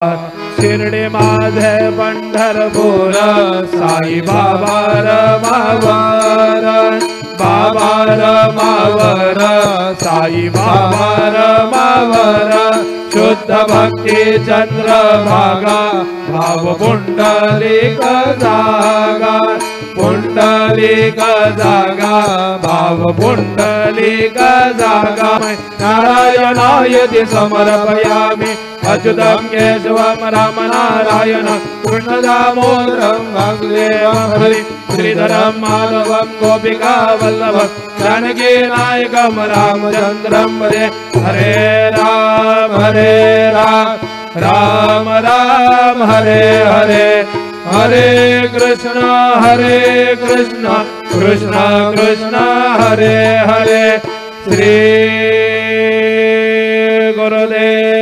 शिर्डी माझे पंढरपूर साई बाबा रमावर, बाबा रमावर, साई बाबा रमावर, शुद्ध भक्ती चंद्रभागा भाव पुंडलिक जागा, पुंडलिक जागा भाव पुंडलिक जागा, नारायणायति समर्पयामि अच्युतं केशवं राम नारायण कृष्ण दामोदरं वासुदेवं हरि श्रीधरं माधवं गोपिका वल्लभं जानकी नायकं रामचन्द्रं भजे। हरे राम राम राम हरे हरे, हरे कृष्ण कृष्ण कृष्ण हरे हरे। श्री गुरुदेव